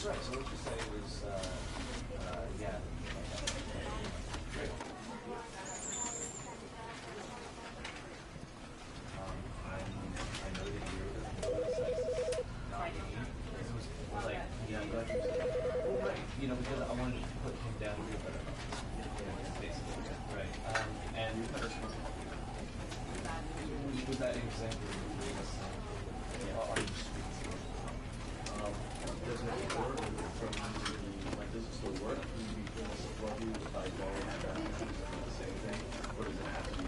right. So let's just say it was, yeah. Great. I know that you're the not me. It was like, yeah, I'm glad you said that. Well, right. You know, because I wanted to put him down to a better level. Basically, right. And was that exactly what you were saying? Are you speaking? Does it work from like does it still work? Can you be what you if I go and the same thing? Or does it have to be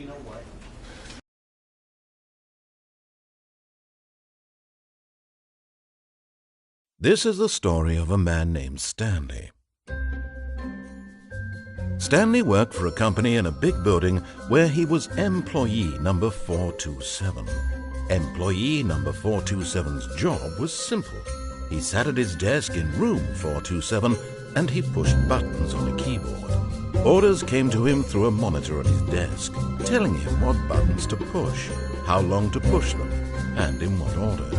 You know what? This is the story of a man named Stanley. Stanley worked for a company in a big building where he was employee number 427. Employee number 427's job was simple. He sat at his desk in room 427 and he pushed buttons on a keyboard. Orders came to him through a monitor on his desk, telling him what buttons to push, how long to push them, and in what order.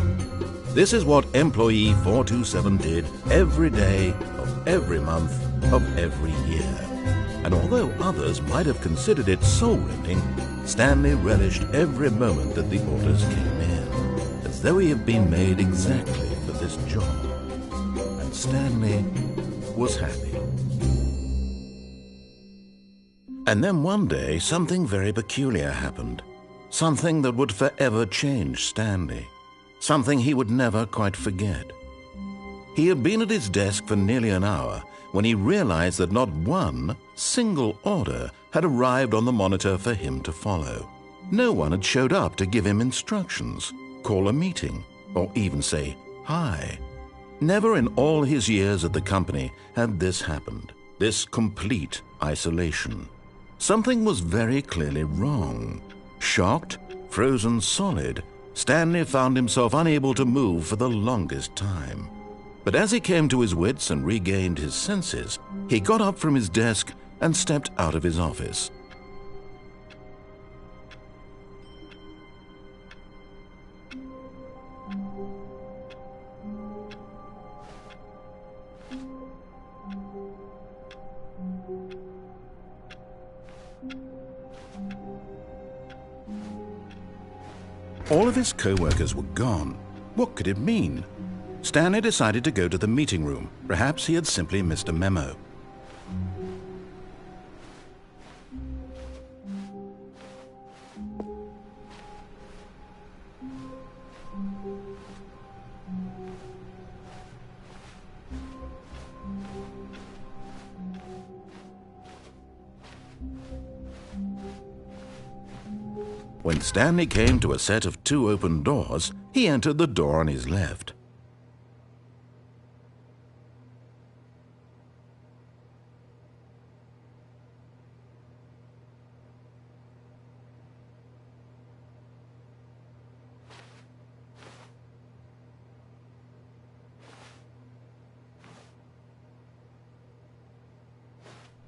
This is what employee 427 did every day of every month of every year. And although others might have considered it soul-rending, Stanley relished every moment that the orders came in, as though he had been made exactly for this job. And Stanley was happy. And then one day, something very peculiar happened. Something that would forever change Stanley. Something he would never quite forget. He had been at his desk for nearly an hour when he realized that not one single order had arrived on the monitor for him to follow. No one had showed up to give him instructions, call a meeting, or even say hi. Never in all his years at the company had this happened, this complete isolation. Something was very clearly wrong. Shocked, frozen solid, Stanley found himself unable to move for the longest time. But as he came to his wits and regained his senses, he got up from his desk and stepped out of his office. All of his co-workers were gone. What could it mean? Stanley decided to go to the meeting room. Perhaps he had simply missed a memo. When Stanley came to a set of 2 open doors, he entered the door on his left.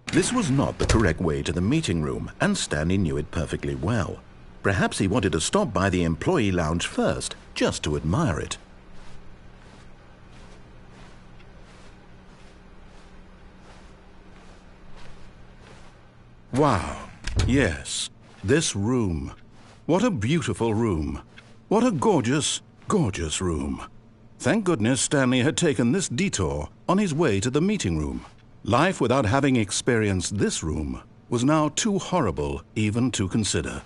This was not the correct way to the meeting room, and Stanley knew it perfectly well. Perhaps he wanted to stop by the employee lounge first, just to admire it. Wow, yes, this room. What a beautiful room. What a gorgeous, gorgeous room. Thank goodness Stanley had taken this detour on his way to the meeting room. Life without having experienced this room was now too horrible even to consider.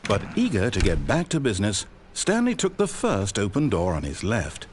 But eager to get back to business, Stanley took the first open door on his left.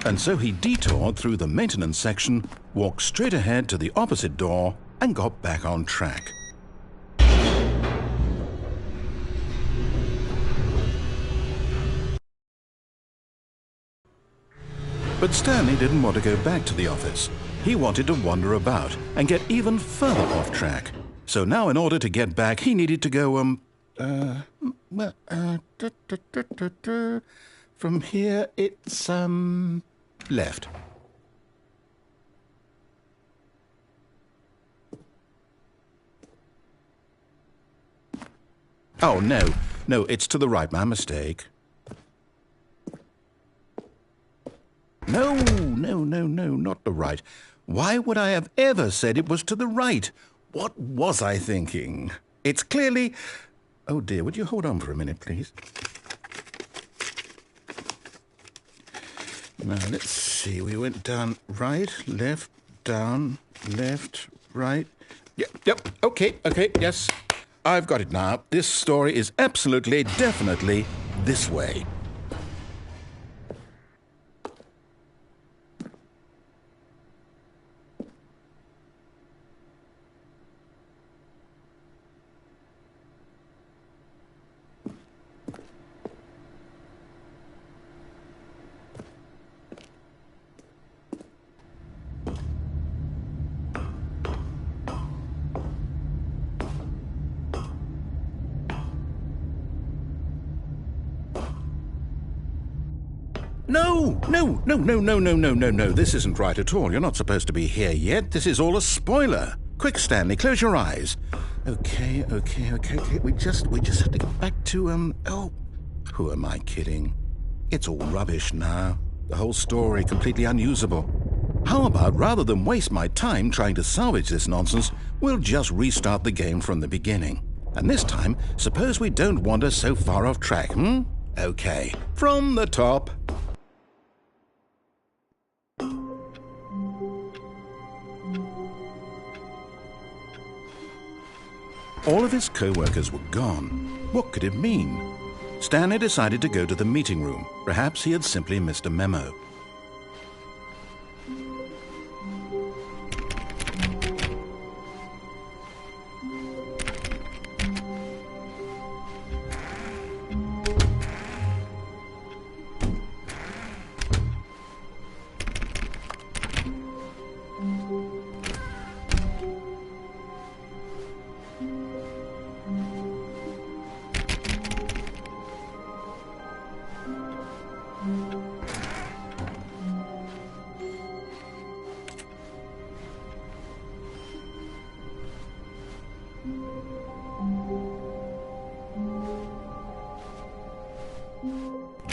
And so he detoured through the maintenance section, walked straight ahead to the opposite door, and got back on track. But Stanley didn't want to go back to the office. He wanted to wander about and get even further off track. So now in order to get back, he needed to go, from here it's, left. Oh, no, it's to the right, my mistake. No, not the right. Why would I have ever said it was to the right? What was I thinking? It's clearly... Oh dear, would you hold on for a minute, please? Now, let's see. We went down right, left, down, left, right. Yep, okay, yes. I've got it now. This story is absolutely, definitely this way. No. This isn't right at all. You're not supposed to be here yet. This is all a spoiler. Quick, Stanley, close your eyes. Okay. We just have to get back to, oh, who am I kidding? It's all rubbish now. The whole story completely unusable. How about, rather than waste my time trying to salvage this nonsense, we'll just restart the game from the beginning. And this time, suppose we don't wander so far off track, Okay, from the top. All of his co-workers were gone. What could it mean? Stanley decided to go to the meeting room. Perhaps he had simply missed a memo.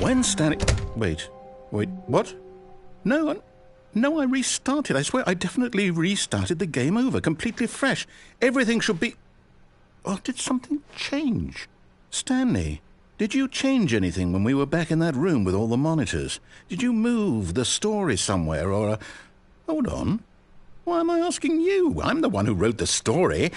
When Stanley... Wait, what? No, I restarted. I swear I definitely restarted the game over, completely fresh. Everything should be... Oh, did something change? Stanley, did you change anything when we were back in that room with all the monitors? Did you move the story somewhere or... Hold on. Why am I asking you? I'm the one who wrote the story. It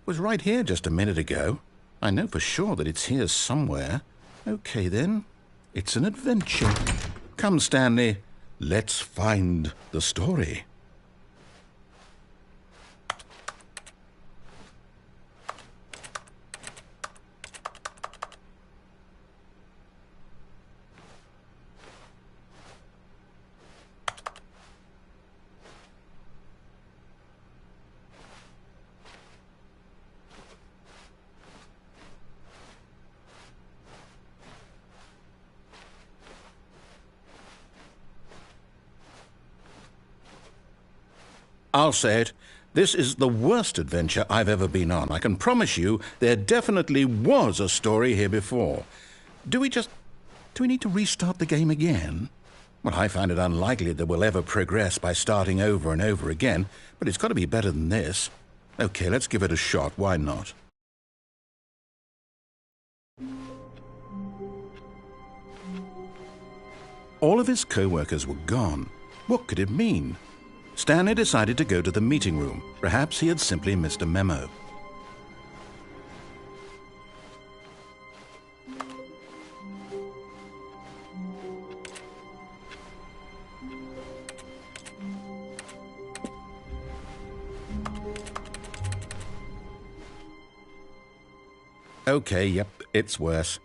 was right here just a minute ago. I know for sure that it's here somewhere. Okay, then. It's an adventure. Come, Stanley. Let's find the story. I'll say it. This is the worst adventure I've ever been on. I can promise you there definitely was a story here before. Do we need to restart the game again? Well, I find it unlikely that we'll ever progress by starting over and over again, but it's got to be better than this. Okay, let's give it a shot. Why not? All of his co-workers were gone. What could it mean? Stanley decided to go to the meeting room. Perhaps he had simply missed a memo. Okay, yep, it's worse.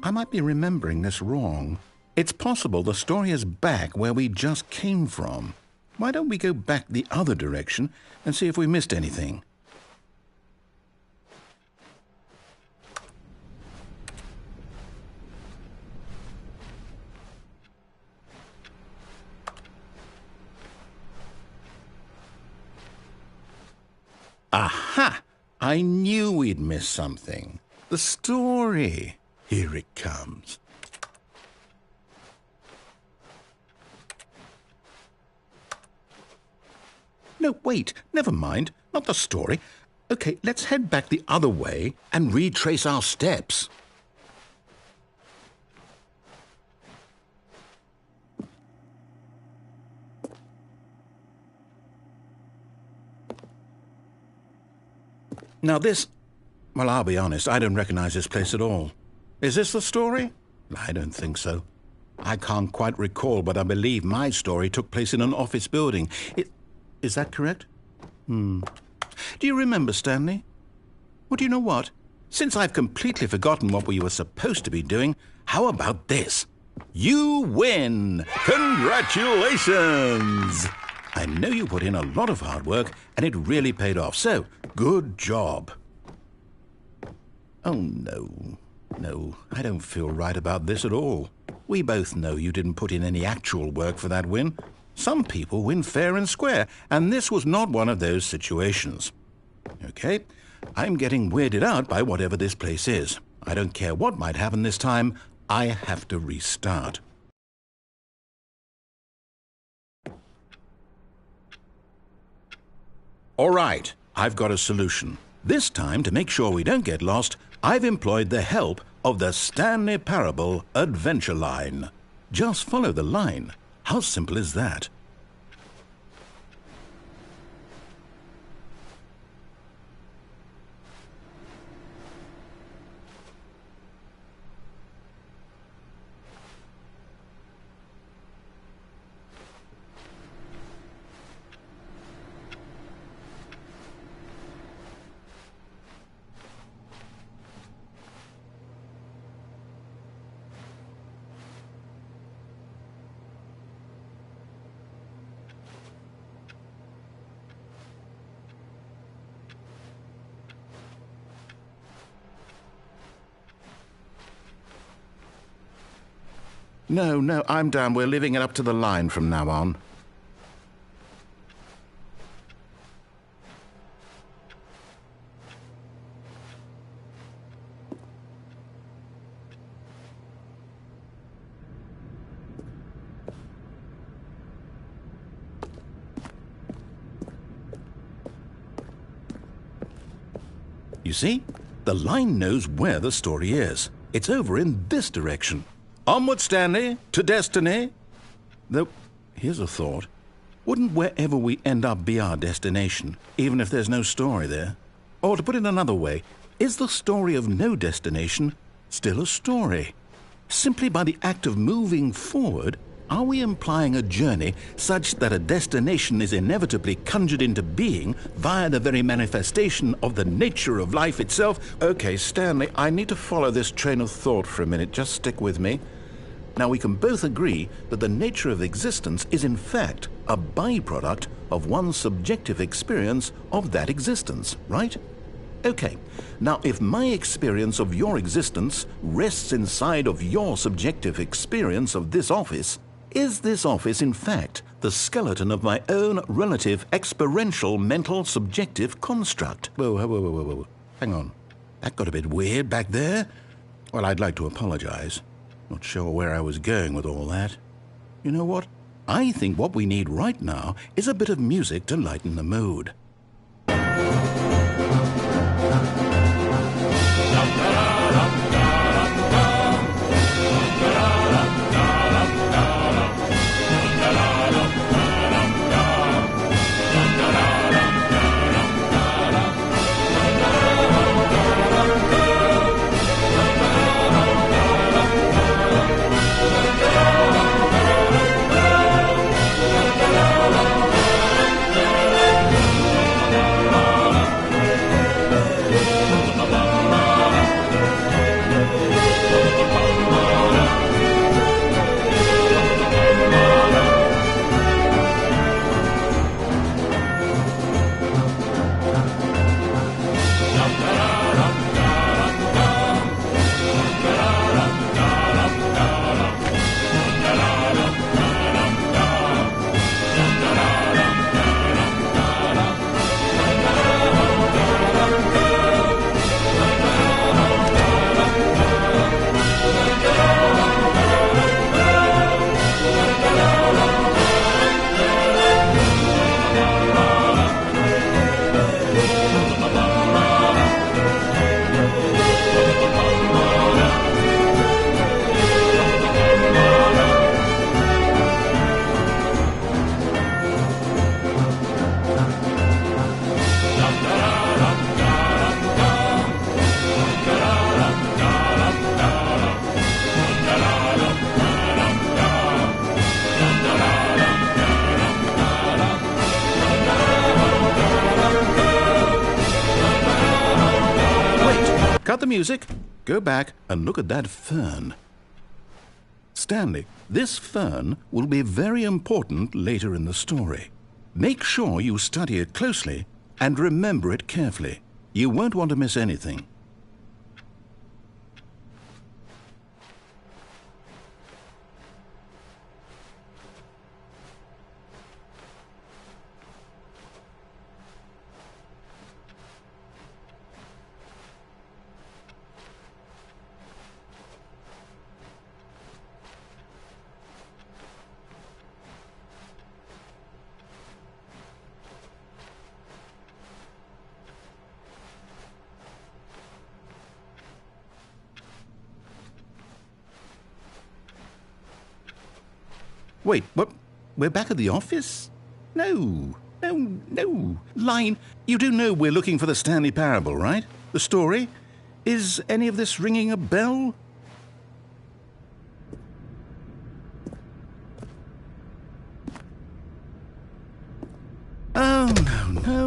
I might be remembering this wrong. It's possible the story is back where we just came from. Why don't we go back the other direction and see if we missed anything? Aha! I knew we'd missed something. The story. Here it comes. No, wait, never mind. Not the story. Okay, let's head back the other way and retrace our steps. Now this... Well, I'll be honest, I don't recognize this place at all. Is this the story? I don't think so. I can't quite recall, but I believe my story took place in an office building. Is that correct? Do you remember, Stanley? Well, do you know what? Since I've completely forgotten what we were supposed to be doing, how about this? You win! Congratulations! I know you put in a lot of hard work, and it really paid off, so good job. Oh, no. No, I don't feel right about this at all. We both know you didn't put in any actual work for that win. Some people win fair and square, and this was not one of those situations. Okay, I'm getting weirded out by whatever this place is. I don't care what might happen this time. I have to restart. All right, I've got a solution. This time, to make sure we don't get lost, I've employed the help of the Stanley Parable Adventure Line. Just follow the line. How simple is that? No, I'm down. We're leaving it up to the line from now on. You see? The line knows where the story is. It's over in this direction. Onward, Stanley, to destiny. Though, here's a thought. Wouldn't wherever we end up be our destination, even if there's no story there? Or to put it another way, is the story of no destination still a story? Simply by the act of moving forward, are we implying a journey such that a destination is inevitably conjured into being via the very manifestation of the nature of life itself? Okay, Stanley, I need to follow this train of thought for a minute. Just stick with me. Now, we can both agree that the nature of existence is in fact a byproduct of one's subjective experience of that existence, right? Okay, now if my experience of your existence rests inside of your subjective experience of this office, is this office in fact the skeleton of my own relative experiential mental subjective construct? Whoa. Hang on. That got a bit weird back there. Well, I'd like to apologize. Not sure where I was going with all that. You know what? I think what we need right now is a bit of music to lighten the mood. music. Go back and look at that fern. Stanley, this fern will be very important later in the story. Make sure you study it closely and remember it carefully. You won't want to miss anything. Wait, what? We're back at the office? No. Line, you do know we're looking for the Stanley Parable, right? The story? Is any of this ringing a bell? Oh,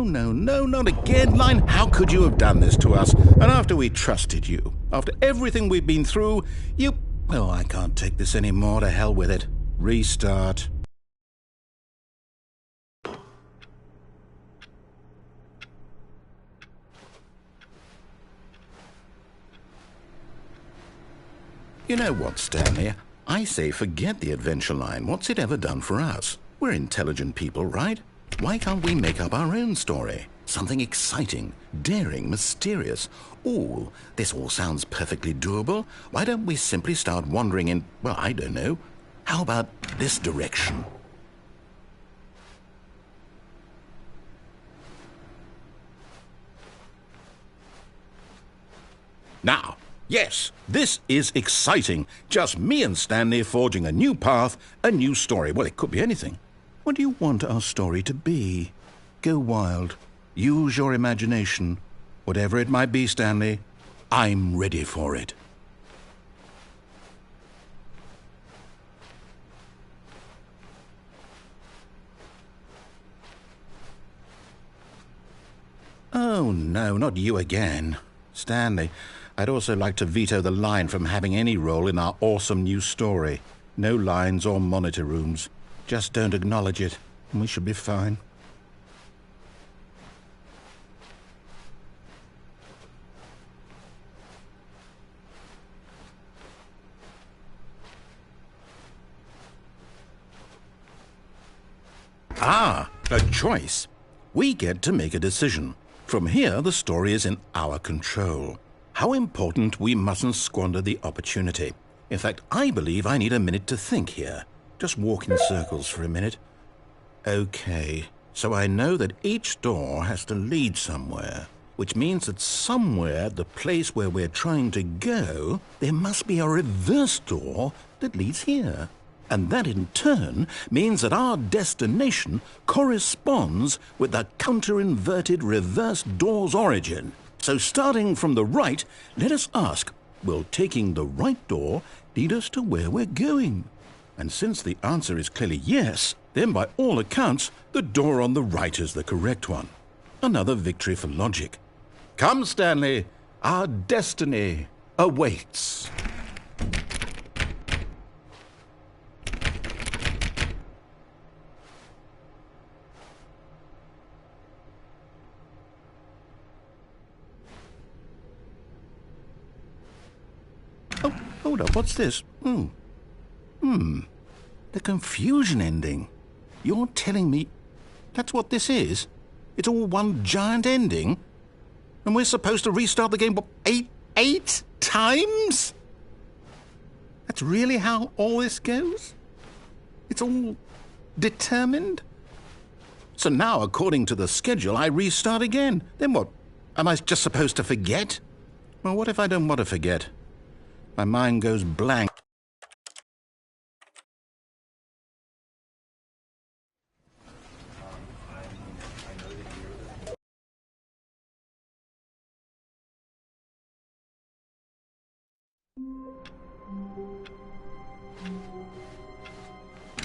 no, not again, Line. How could you have done this to us? And after we trusted you, after everything we've been through, you... Well, I can't take this anymore. To hell with it. Restart. You know what, Stanley? I say forget the adventure line. What's it ever done for us? We're intelligent people, right? Why can't we make up our own story? Something exciting, daring, mysterious. Ooh, this all sounds perfectly doable. Why don't we simply start wandering in, well, I don't know. How about this direction? Now, yes, this is exciting. Just me and Stanley forging a new path, a new story. Well, it could be anything. What do you want our story to be? Go wild. Use your imagination. Whatever it might be, Stanley, I'm ready for it. Oh, no, not you again. Stanley, I'd also like to veto the line from having any role in our awesome new story. No lines or monitor rooms. Just don't acknowledge it, and we should be fine. Ah, a choice. We get to make a decision. From here, the story is in our control. How important we mustn't squander the opportunity. In fact, I believe I need a minute to think here. Just walk in circles for a minute. Okay, so I know that each door has to lead somewhere, which means that somewhere, the place where we're trying to go, there must be a reverse door that leads here. And that in turn means that our destination corresponds with the counter-inverted reverse door's origin. So starting from the right, let us ask, will taking the right door lead us to where we're going? And since the answer is clearly yes, then by all accounts, the door on the right is the correct one. Another victory for logic. Come, Stanley, our destiny awaits. Oh, hold up, what's this? The confusion ending. You're telling me that's what this is? It's all one giant ending? And we're supposed to restart the game, what, eight times? That's really how all this goes? It's all determined? So now, according to the schedule, I restart again. Then what? Am I just supposed to forget? Well, what if I don't want to forget? My mind goes blank.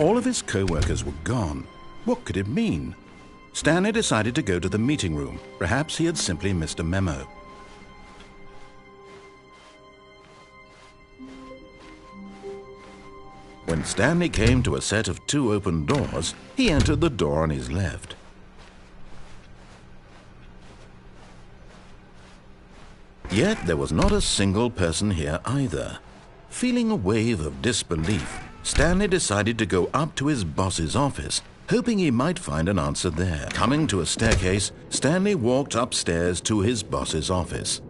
All of his co-workers were gone. What could it mean? Stanley decided to go to the meeting room. Perhaps he had simply missed a memo. When Stanley came to a set of 2 open doors, he entered the door on his left. Yet there was not a single person here either. Feeling a wave of disbelief, Stanley decided to go up to his boss's office, hoping he might find an answer there. Coming to a staircase, Stanley walked upstairs to his boss's office.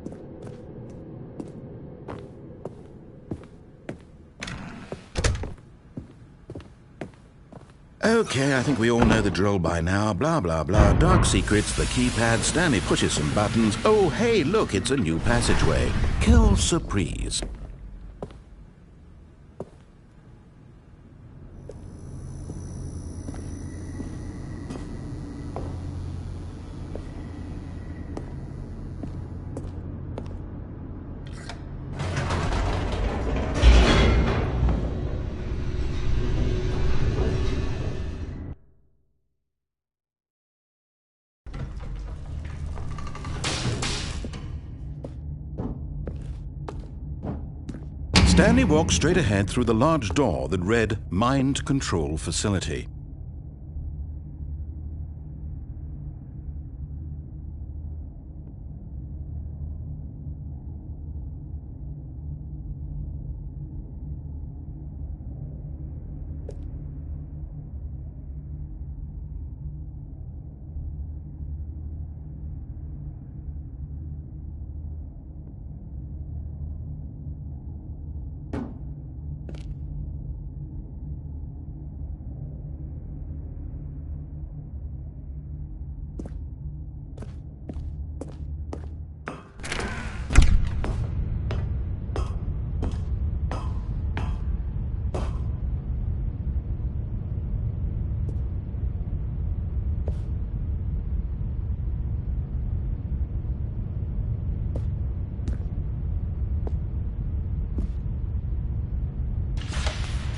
Okay, I think we all know the drill by now. Blah, blah, blah. Dark secrets, the keypad. Stanley pushes some buttons. Oh, hey, look, it's a new passageway. Quelle surprise. Stanley walked straight ahead through the large door that read Mind Control Facility.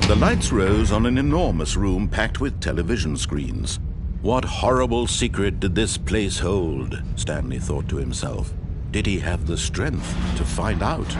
The lights rose on an enormous room packed with television screens. What horrible secret did this place hold? Stanley thought to himself. Did he have the strength to find out?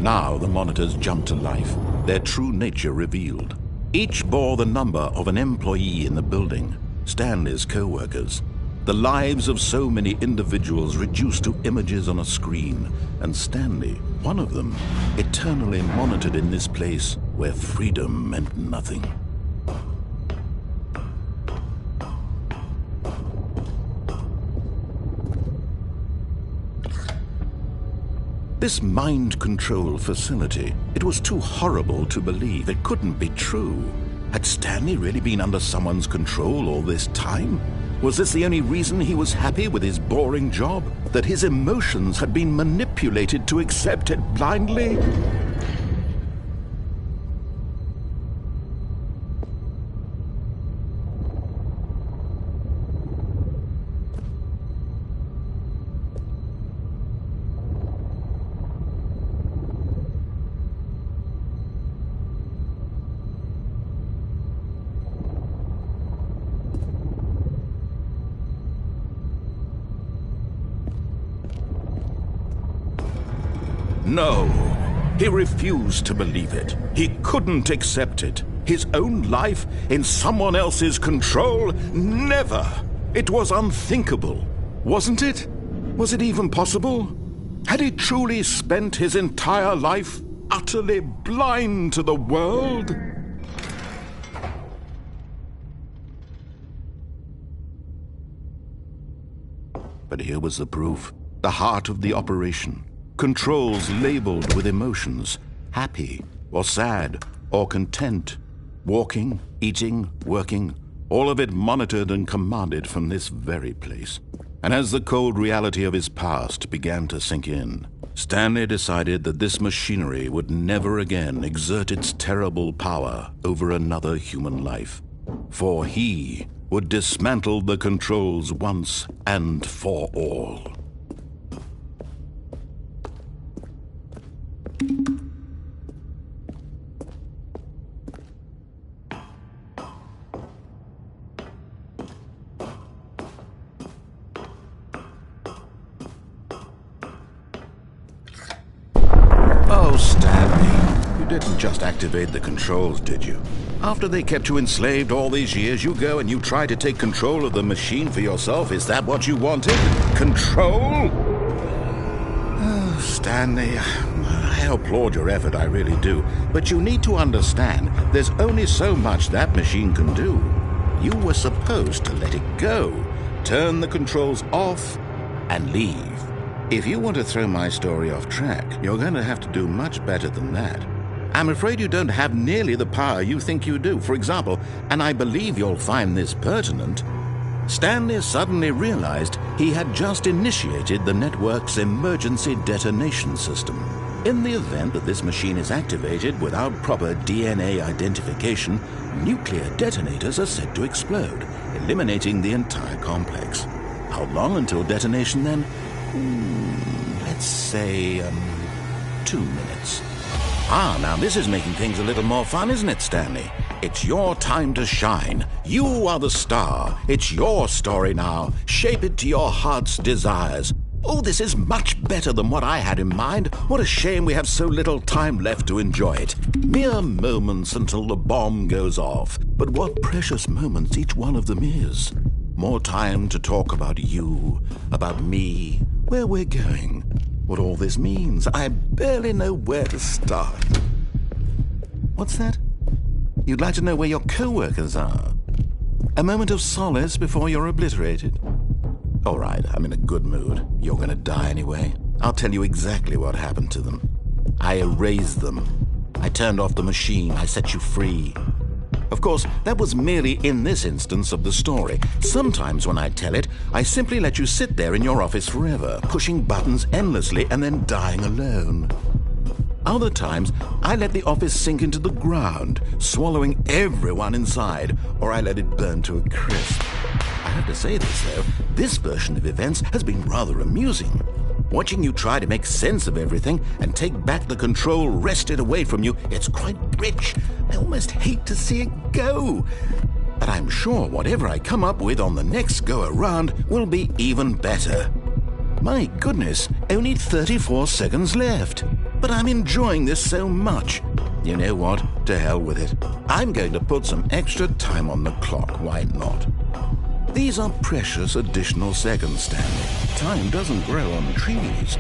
Now the monitors jumped to life, their true nature revealed. Each bore the number of an employee in the building, Stanley's co-workers. The lives of so many individuals reduced to images on a screen, and Stanley, one of them, eternally monitored in this place where freedom meant nothing. This mind control facility, it was too horrible to believe. It couldn't be true. Had Stanley really been under someone's control all this time? Was this the only reason he was happy with his boring job? That his emotions had been manipulated to accept it blindly? No, he refused to believe it. He couldn't accept it. His own life in someone else's control? Never! It was unthinkable, wasn't it? Was it even possible? Had he truly spent his entire life utterly blind to the world? But here was the proof, the heart of the operation. Controls labeled with emotions, happy or sad or content, walking, eating, working, all of it monitored and commanded from this very place. And as the cold reality of his past began to sink in, Stanley decided that this machinery would never again exert its terrible power over another human life, for he would dismantle the controls once and for all. didn't just activate the controls, did you? After they kept you enslaved all these years, you go and you try to take control of the machine for yourself. Is that what you wanted? Control? Oh, Stanley, I applaud your effort, I really do. But you need to understand, there's only so much that machine can do. You were supposed to let it go, turn the controls off, and leave. If you want to throw my story off track, you're going to have to do much better than that. I'm afraid you don't have nearly the power you think you do. For example, and I believe you'll find this pertinent, Stanley suddenly realized he had just initiated the network's emergency detonation system. In the event that this machine is activated without proper DNA identification, nuclear detonators are said to explode, eliminating the entire complex. How long until detonation then? Let's say, 2 minutes. Ah, now this is making things a little more fun, isn't it, Stanley? It's your time to shine. You are the star. It's your story now. Shape it to your heart's desires. Oh, this is much better than what I had in mind. What a shame we have so little time left to enjoy it. Mere moments until the bomb goes off. But what precious moments each one of them is. More time to talk about you, about me, where we're going, what all this means. I barely know where to start. What's that? You'd like to know where your co-workers are? A moment of solace before you're obliterated? All right, I'm in a good mood. You're going to die anyway. I'll tell you exactly what happened to them. I erased them. I turned off the machine. I set you free. Of course, that was merely in this instance of the story. Sometimes when I tell it, I simply let you sit there in your office forever, pushing buttons endlessly and then dying alone. Other times, I let the office sink into the ground, swallowing everyone inside, or I let it burn to a crisp. I have to say this, though, this version of events has been rather amusing. Watching you try to make sense of everything and take back the control wrested away from you, it's quite rich. I almost hate to see it go. But I'm sure whatever I come up with on the next go-around will be even better. My goodness, only 34 seconds left. But I'm enjoying this so much. You know what? To hell with it. I'm going to put some extra time on the clock. Why not? These are precious additional seconds, Stanley. Time doesn't grow on trees.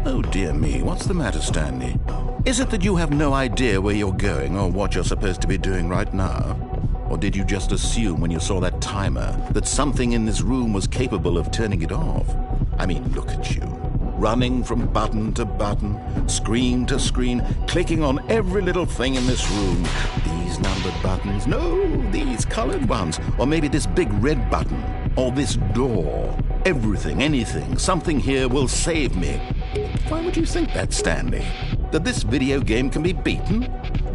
Oh dear me, what's the matter, Stanley? Is it that you have no idea where you're going or what you're supposed to be doing right now? Or did you just assume when you saw that timer that something in this room was capable of turning it off? I mean, look at you. Running from button to button, screen to screen, clicking on every little thing in this room. These numbered buttons, no, these colored ones. Or maybe this big red button, or this door. Everything, anything, something here will save me. Why would you think that, Stanley? That this video game can be beaten?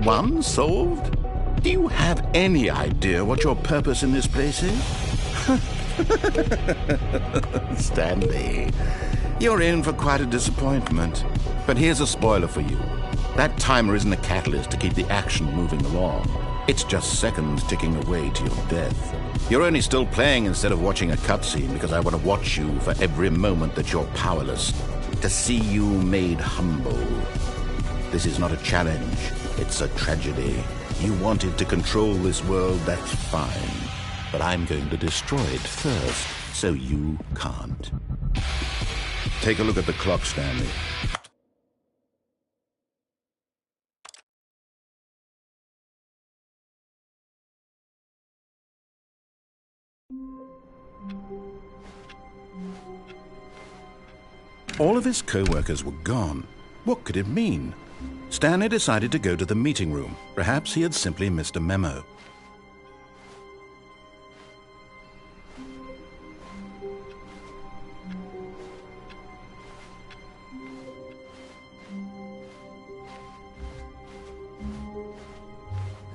Won? Solved? Do you have any idea what your purpose in this place is? Stanley, you're in for quite a disappointment. But here's a spoiler for you. That timer isn't a catalyst to keep the action moving along. It's just seconds ticking away to your death. You're only still playing instead of watching a cutscene because I want to watch you for every moment that you're powerless. To see you made humble. This is not a challenge. It's a tragedy. You wanted to control this world, that's fine. But I'm going to destroy it first, so you can't. Take a look at the clock, Stanley. All of his co-workers were gone. What could it mean? Stanley decided to go to the meeting room. Perhaps he had simply missed a memo.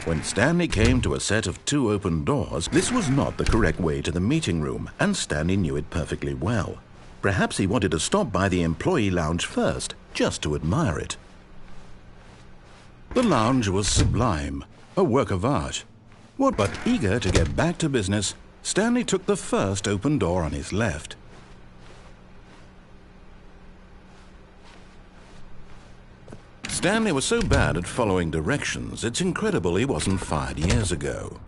When Stanley came to a set of 2 open doors, this was not the correct way to the meeting room, and Stanley knew it perfectly well. Perhaps he wanted to stop by the employee lounge first, just to admire it. The lounge was sublime, a work of art. What but eager to get back to business, Stanley took the first open door on his left. Stanley was so bad at following directions, it's incredible he wasn't fired years ago.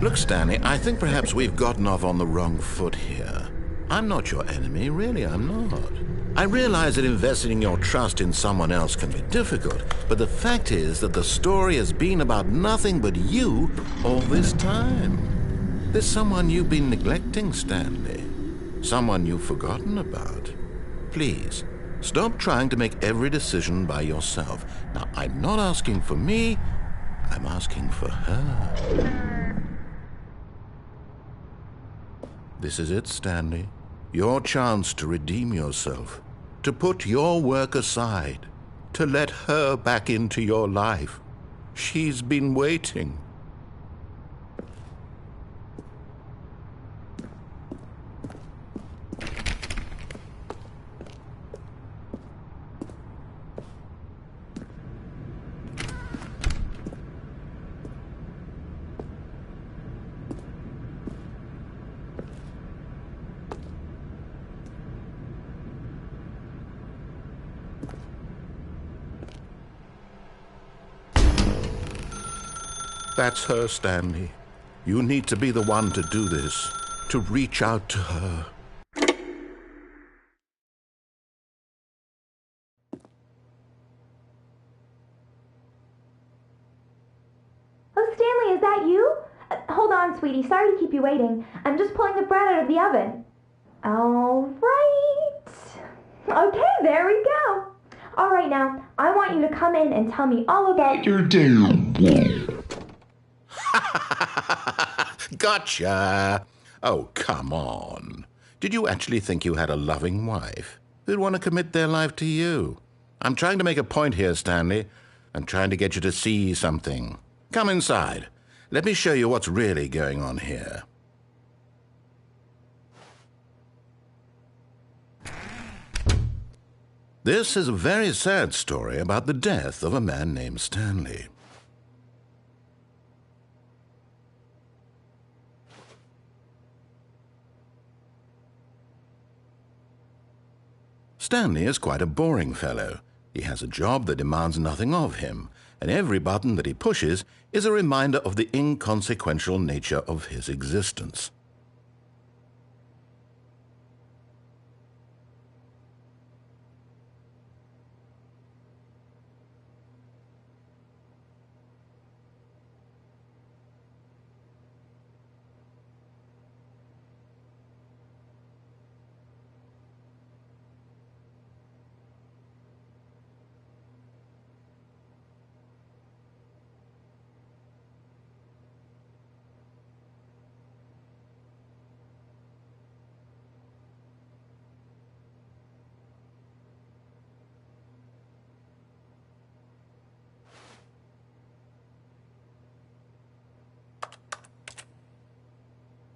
Look, Stanley, I think perhaps we've gotten off on the wrong foot here. I'm not your enemy, really, I'm not. I realize that investing your trust in someone else can be difficult, but the fact is that the story has been about nothing but you all this time. There's someone you've been neglecting, Stanley. Someone you've forgotten about. Please, stop trying to make every decision by yourself. Now, I'm not asking for me, I'm asking for her. This is it, Stanley. Your chance to redeem yourself, to put your work aside, to let her back into your life. She's been waiting. That's her, Stanley. You need to be the one to do this, to reach out to her. Oh, Stanley, is that you? Hold on, sweetie. Sorry to keep you waiting. I'm just pulling the bread out of the oven. All right. Okay, there we go. All right, now, I want you to come in and tell me all about your damn wife. Gotcha! Oh, come on. Did you actually think you had a loving wife who'd want to commit their life to you? I'm trying to make a point here, Stanley. I'm trying to get you to see something. Come inside. Let me show you what's really going on here. This is a very sad story about the death of a man named Stanley. Stanley is quite a boring fellow. He has a job that demands nothing of him, and every button that he pushes is a reminder of the inconsequential nature of his existence.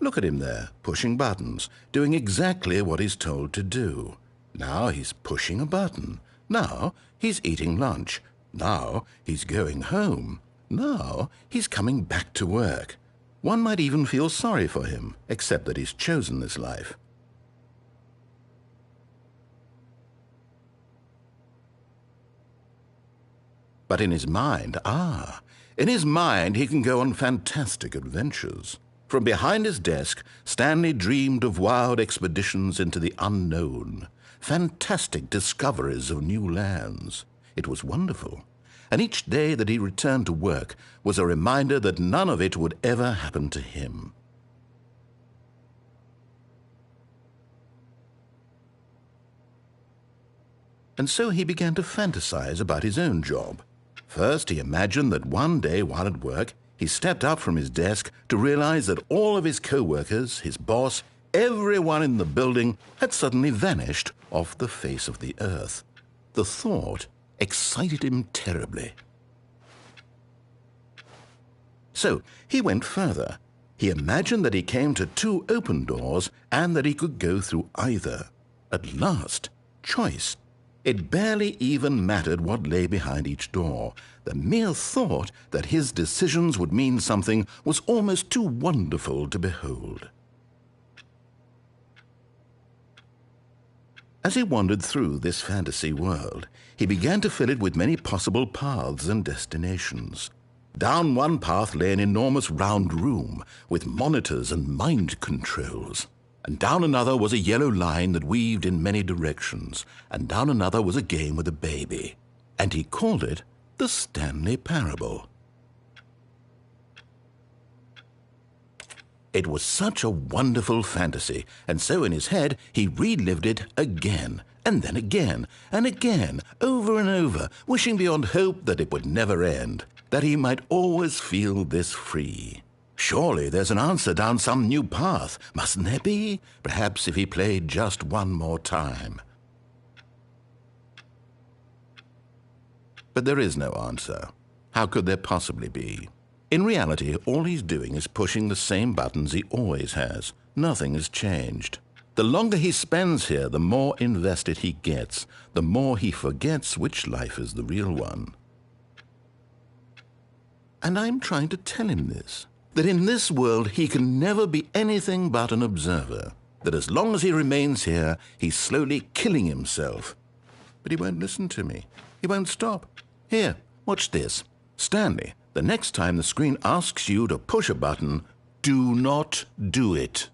Look at him there, pushing buttons, doing exactly what he's told to do. Now he's pushing a button. Now he's eating lunch. Now he's going home. Now he's coming back to work. One might even feel sorry for him, except that he's chosen this life. But in his mind, in his mind he can go on fantastic adventures. From behind his desk, Stanley dreamed of wild expeditions into the unknown, fantastic discoveries of new lands. It was wonderful, and each day that he returned to work was a reminder that none of it would ever happen to him. And so he began to fantasize about his own job. First, he imagined that one day while at work, he stepped up from his desk to realize that all of his co-workers, his boss, everyone in the building had suddenly vanished off the face of the earth. The thought excited him terribly. So he went further. He imagined that he came to two open doors and that he could go through either. At last, choice. It barely even mattered what lay behind each door. The mere thought that his decisions would mean something was almost too wonderful to behold. As he wandered through this fantasy world, he began to fill it with many possible paths and destinations. Down one path lay an enormous round room with monitors and mind controls. And down another was a yellow line that weaved in many directions. And down another was a game with a baby. And he called it the Stanley Parable. It was such a wonderful fantasy, and so in his head he relived it again, and then again, and again, over and over, wishing beyond hope that it would never end, that he might always feel this free. Surely there's an answer down some new path, mustn't there be? Perhaps if he played just one more time. But there is no answer. How could there possibly be? In reality, all he's doing is pushing the same buttons he always has. Nothing has changed. The longer he spends here, the more invested he gets, the more he forgets which life is the real one. And I'm trying to tell him this, that in this world he can never be anything but an observer, that as long as he remains here, he's slowly killing himself. But he won't listen to me. He won't stop. Here, watch this. Stanley, the next time the screen asks you to push a button, do not do it.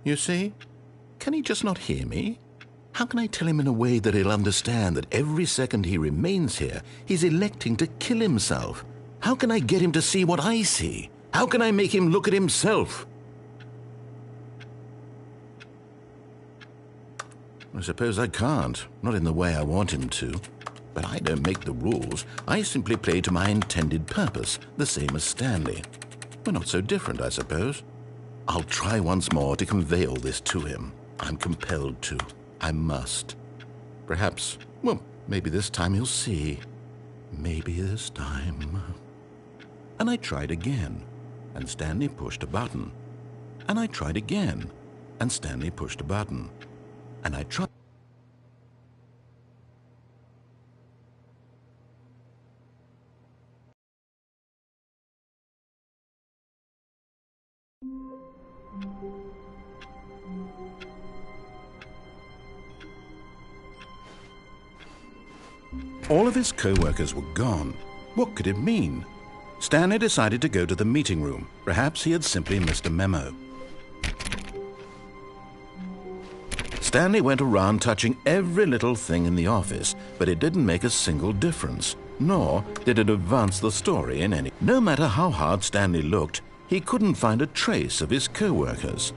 You see? Can he just not hear me? How can I tell him in a way that he'll understand that every second he remains here, he's electing to kill himself? How can I get him to see what I see? How can I make him look at himself? I suppose I can't, not in the way I want him to. But I don't make the rules. I simply play to my intended purpose, the same as Stanley. We're not so different, I suppose. I'll try once more to convey all this to him. I'm compelled to. I must. Perhaps, well, maybe this time he'll see. Maybe this time. And I tried again, and Stanley pushed a button. And I tried again, and Stanley pushed a button. And I tried. All of his co-workers were gone. What could it mean? Stanley decided to go to the meeting room. Perhaps he had simply missed a memo. Stanley went around touching every little thing in the office, but it didn't make a single difference, nor did it advance the story in any. No matter how hard Stanley looked, he couldn't find a trace of his co-workers.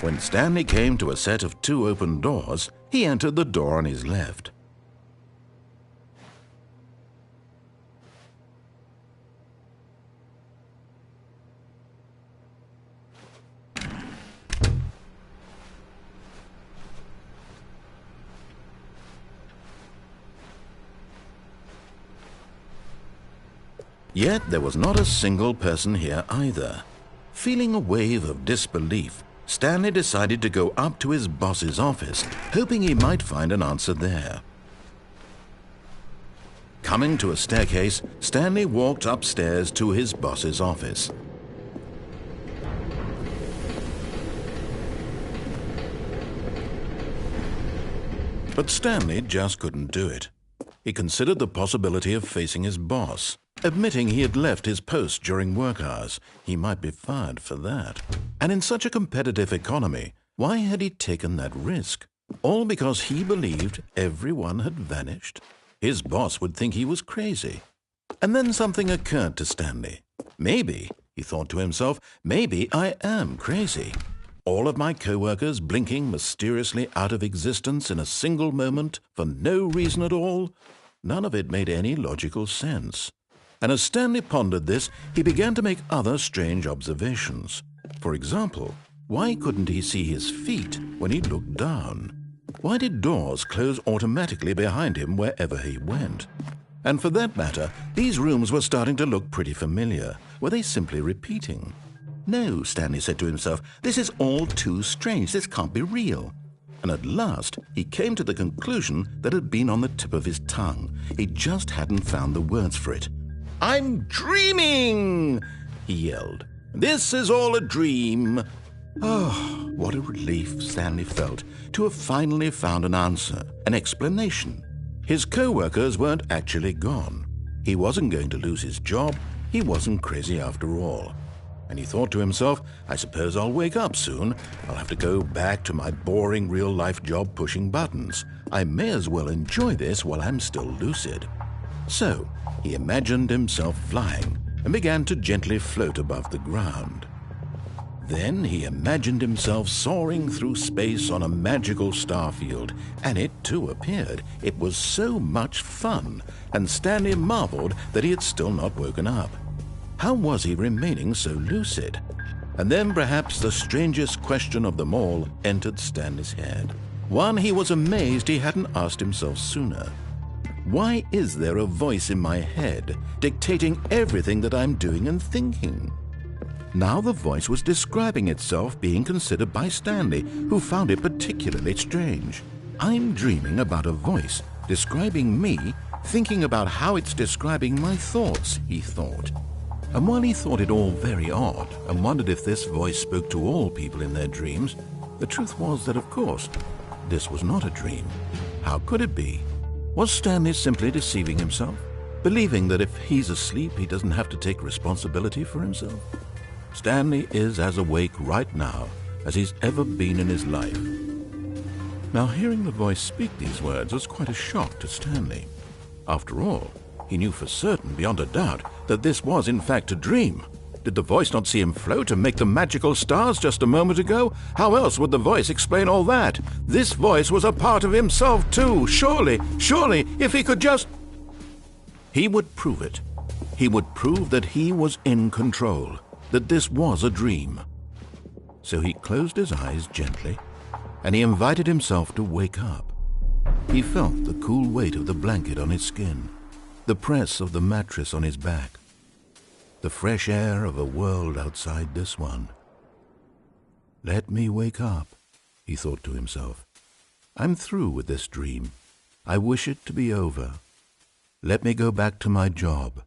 When Stanley came to a set of 2 open doors, he entered the door on his left. Yet there was not a single person here either. Feeling a wave of disbelief, Stanley decided to go up to his boss's office, hoping he might find an answer there. Coming to a staircase, Stanley walked upstairs to his boss's office. But Stanley just couldn't do it. He considered the possibility of facing his boss. Admitting he had left his post during work hours, he might be fired for that. And in such a competitive economy, why had he taken that risk? All because he believed everyone had vanished? His boss would think he was crazy. And then something occurred to Stanley. Maybe, he thought to himself, maybe I am crazy. All of my co-workers blinking mysteriously out of existence in a single moment for no reason at all? None of it made any logical sense. And as Stanley pondered this, he began to make other strange observations. For example, why couldn't he see his feet when he looked down? Why did doors close automatically behind him wherever he went? And for that matter, these rooms were starting to look pretty familiar. Were they simply repeating? No, Stanley said to himself, this is all too strange. This can't be real. And at last, he came to the conclusion that had been on the tip of his tongue. He just hadn't found the words for it. "I'm dreaming!" he yelled. "This is all a dream." Oh, what a relief Stanley felt to have finally found an answer, an explanation. His co-workers weren't actually gone. He wasn't going to lose his job. He wasn't crazy after all. And he thought to himself, I suppose I'll wake up soon. I'll have to go back to my boring real-life job pushing buttons. I may as well enjoy this while I'm still lucid. So, he imagined himself flying and began to gently float above the ground. Then he imagined himself soaring through space on a magical starfield, and it too appeared. It was so much fun, and Stanley marveled that he had still not woken up. How was he remaining so lucid? And then perhaps the strangest question of them all entered Stanley's head. One he was amazed he hadn't asked himself sooner. Why is there a voice in my head dictating everything that I'm doing and thinking? Now the voice was describing itself being considered by Stanley, who found it particularly strange. I'm dreaming about a voice describing me, thinking about how it's describing my thoughts, he thought. And while he thought it all very odd and wondered if this voice spoke to all people in their dreams, the truth was that, of course, this was not a dream. How could it be? Was Stanley simply deceiving himself, believing that if he's asleep he doesn't have to take responsibility for himself? Stanley is as awake right now as he's ever been in his life. Now, hearing the voice speak these words was quite a shock to Stanley. After all, he knew for certain, beyond a doubt, that this was in fact a dream. Did the voice not see him float and make the magical stars just a moment ago? How else would the voice explain all that? This voice was a part of himself too. Surely, if he could just... He would prove it. He would prove that he was in control, that this was a dream. So he closed his eyes gently, and he invited himself to wake up. He felt the cool weight of the blanket on his skin, the press of the mattress on his back, the fresh air of a world outside this one. Let me wake up, he thought to himself. I'm through with this dream. I wish it to be over. Let me go back to my job.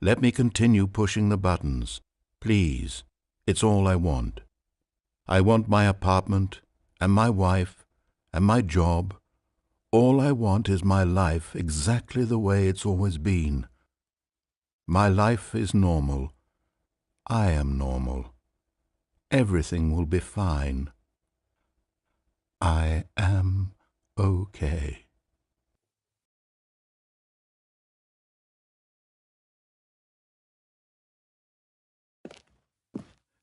Let me continue pushing the buttons. Please, it's all I want. I want my apartment, and my wife, and my job. All I want is my life exactly the way it's always been. My life is normal. I am normal. Everything will be fine. I am okay.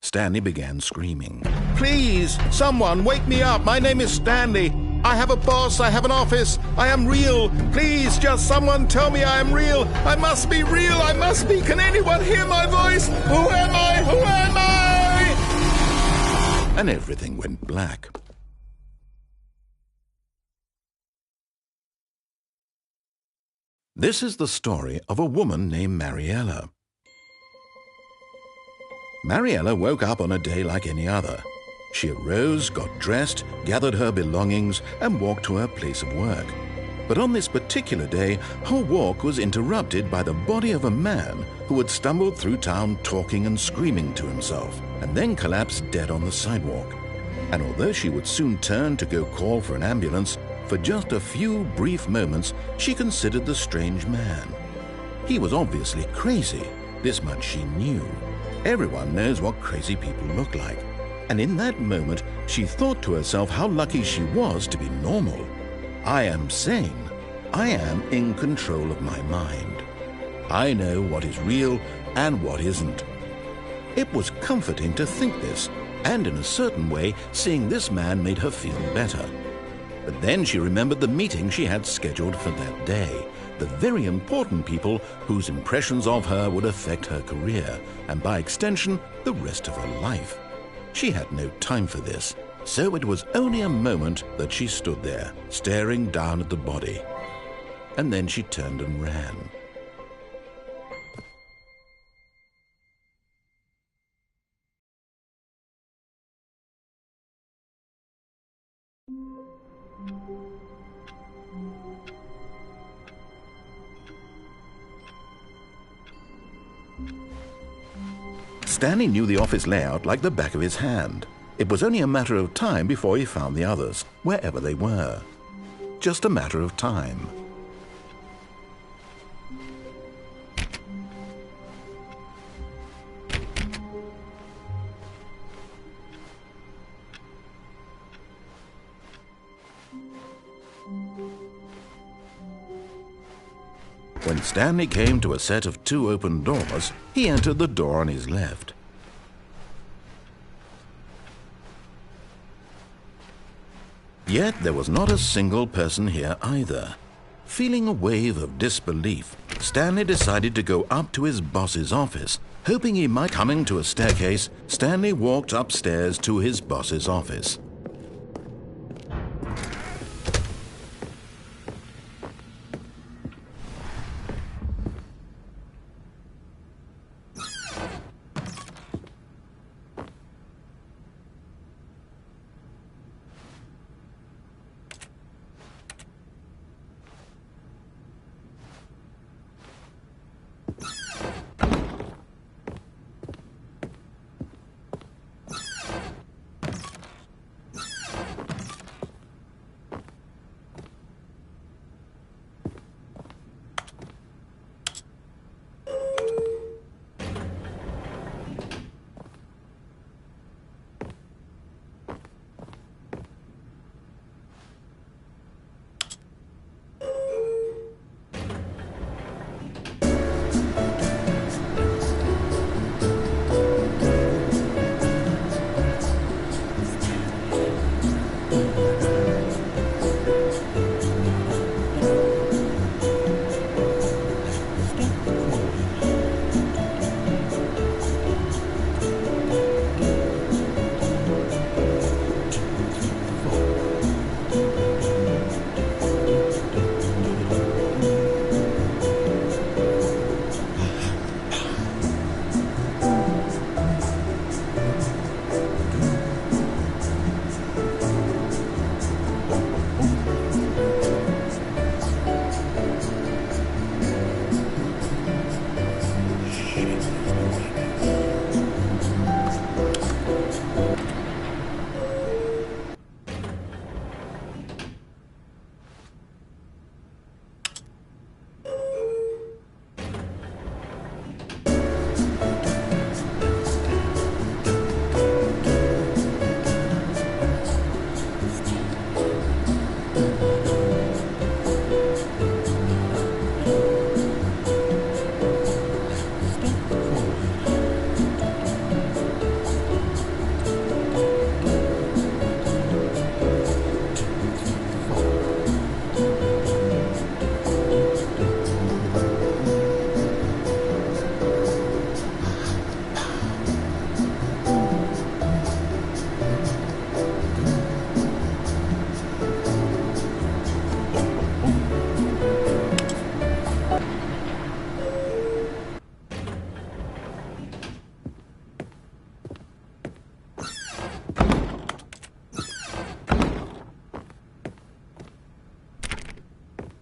Stanley began screaming. Please, someone, wake me up. My name is Stanley. I have a boss. I have an office. I am real. Please, just someone tell me I am real. I must be real. I must be. Can anyone hear my voice? Who am I? Who am I? And everything went black. This is the story of a woman named Mariella. Mariella woke up on a day like any other. She arose, got dressed, gathered her belongings, and walked to her place of work. But on this particular day, her walk was interrupted by the body of a man who had stumbled through town talking and screaming to himself, and then collapsed dead on the sidewalk. And although she would soon turn to go call for an ambulance, for just a few brief moments she considered the strange man. He was obviously crazy, this much she knew. Everyone knows what crazy people look like. And in that moment, she thought to herself how lucky she was to be normal. I am sane. I am in control of my mind. I know what is real and what isn't. It was comforting to think this, and in a certain way, seeing this man made her feel better. But then she remembered the meeting she had scheduled for that day, the very important people whose impressions of her would affect her career, and by extension, the rest of her life. She had no time for this, so it was only a moment that she stood there, staring down at the body. And then she turned and ran. Stanley knew the office layout like the back of his hand. It was only a matter of time before he found the others, wherever they were. Just a matter of time. When Stanley came to a set of 2 open doors, he entered the door on his left. Yet there was not a single person here either. Feeling a wave of disbelief, Stanley decided to go up to his boss's office. Hoping he might coming to a staircase, Stanley walked upstairs to his boss's office.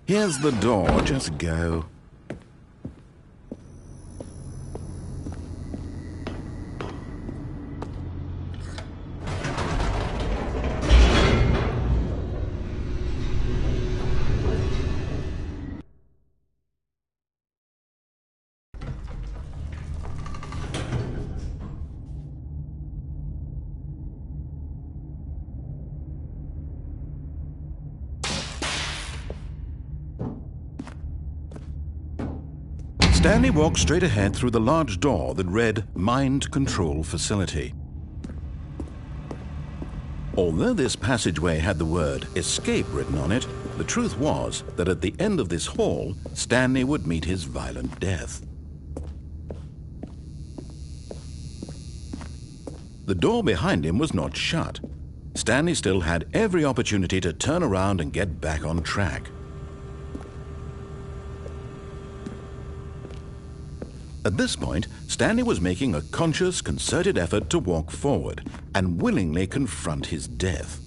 Here's the door, just go. Stanley walked straight ahead through the large door that read Mind Control Facility. Although this passageway had the word Escape written on it, the truth was that at the end of this hall, Stanley would meet his violent death. The door behind him was not shut. Stanley still had every opportunity to turn around and get back on track. At this point, Stanley was making a conscious, concerted effort to walk forward and willingly confront his death.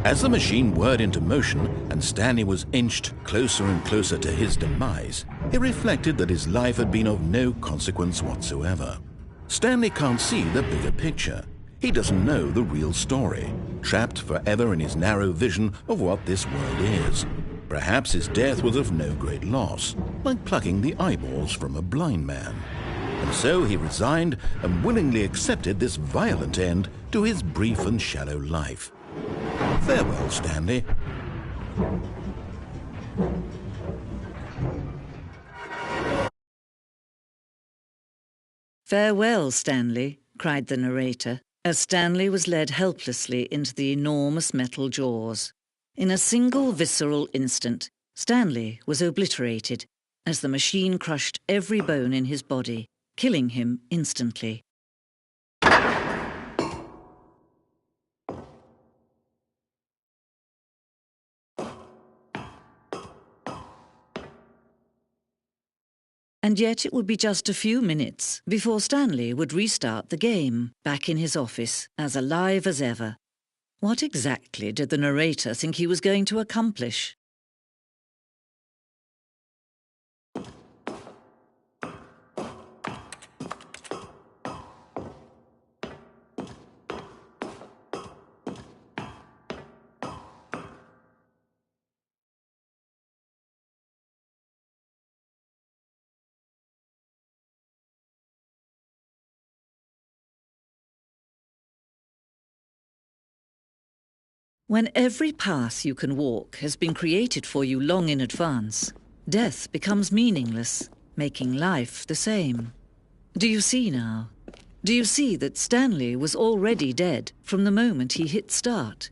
As the machine whirred into motion and Stanley was inched closer and closer to his demise, he reflected that his life had been of no consequence whatsoever. Stanley can't see the bigger picture. He doesn't know the real story, trapped forever in his narrow vision of what this world is. Perhaps his death was of no great loss, like plucking the eyeballs from a blind man. And so he resigned and willingly accepted this violent end to his brief and shallow life. Farewell, Stanley. "Farewell, Stanley," cried the narrator, as Stanley was led helplessly into the enormous metal jaws. In a single visceral instant, Stanley was obliterated as the machine crushed every bone in his body, killing him instantly. And yet it would be just a few minutes before Stanley would restart the game, back in his office, as alive as ever. What exactly did the narrator think he was going to accomplish? When every path you can walk has been created for you long in advance, death becomes meaningless, making life the same. Do you see now? Do you see that Stanley was already dead from the moment he hit start?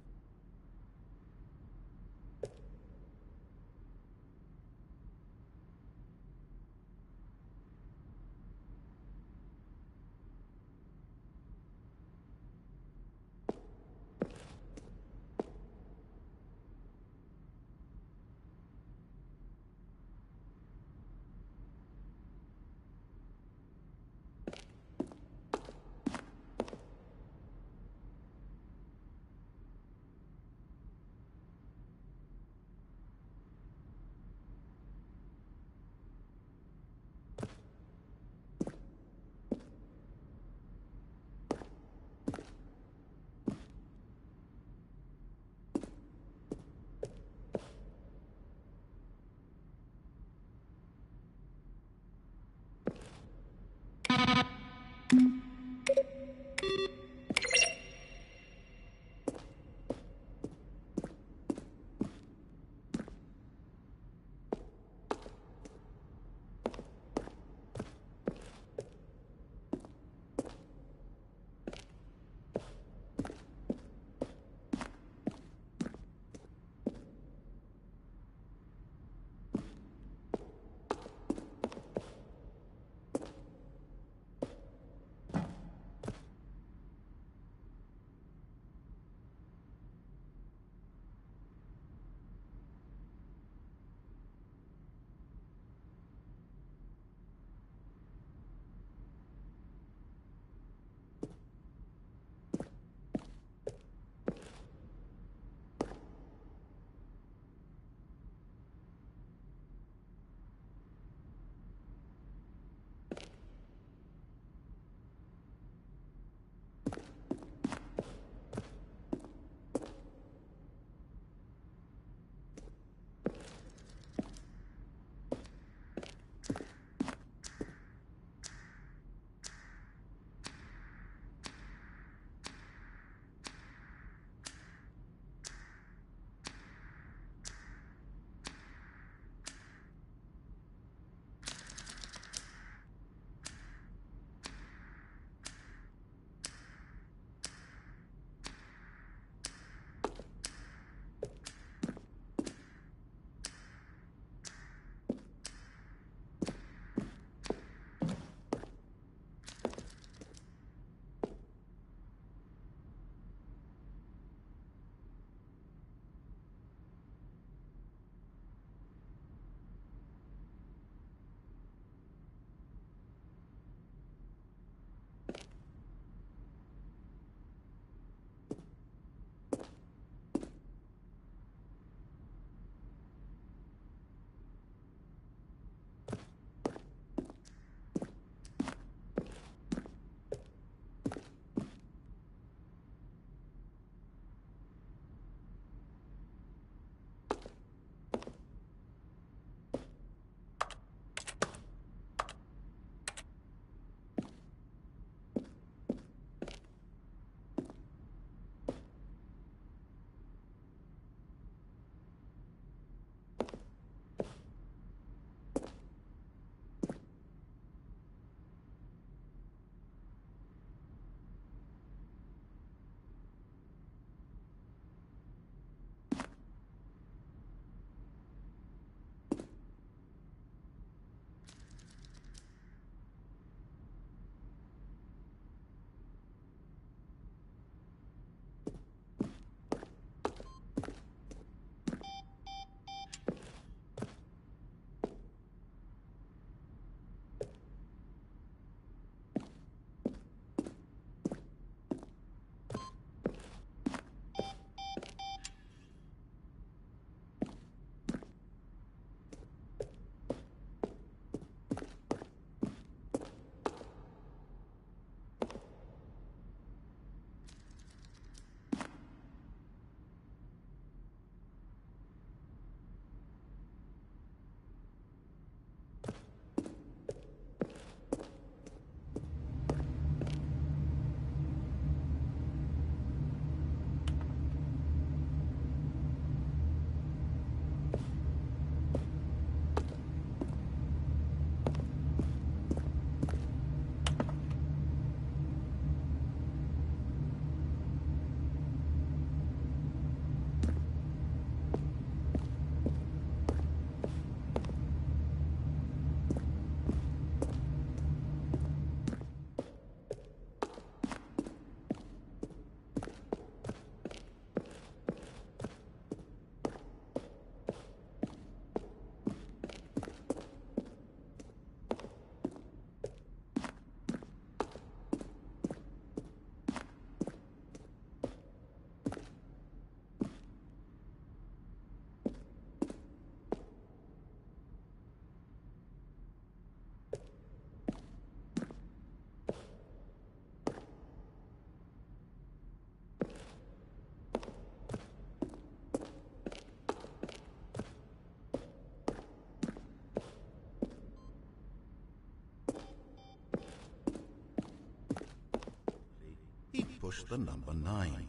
push the number 9.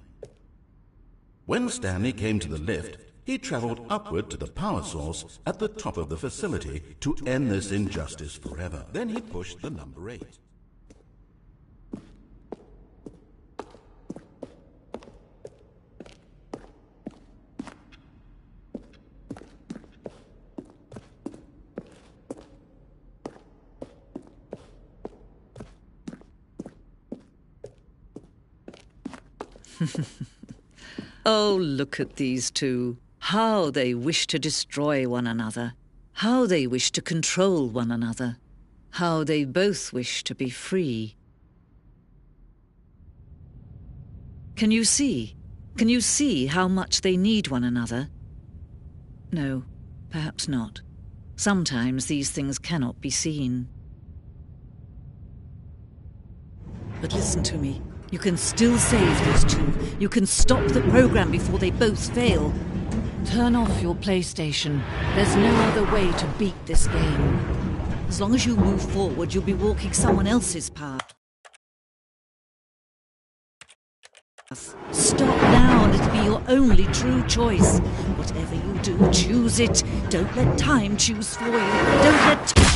When Stanley came to the lift, he travelled upward to the power source at the top of the facility to end this injustice forever. Then he pushed the number 8. Oh, look at these two. How they wish to destroy one another. How they wish to control one another. How they both wish to be free. Can you see? Can you see how much they need one another? No, perhaps not. Sometimes these things cannot be seen. But listen to me. You can still save these two. You can stop the program before they both fail. Turn off your PlayStation. There's no other way to beat this game. As long as you move forward, you'll be walking someone else's path. Stop now and it'll be your only true choice. Whatever you do, choose it. Don't let time choose for you. Don't let...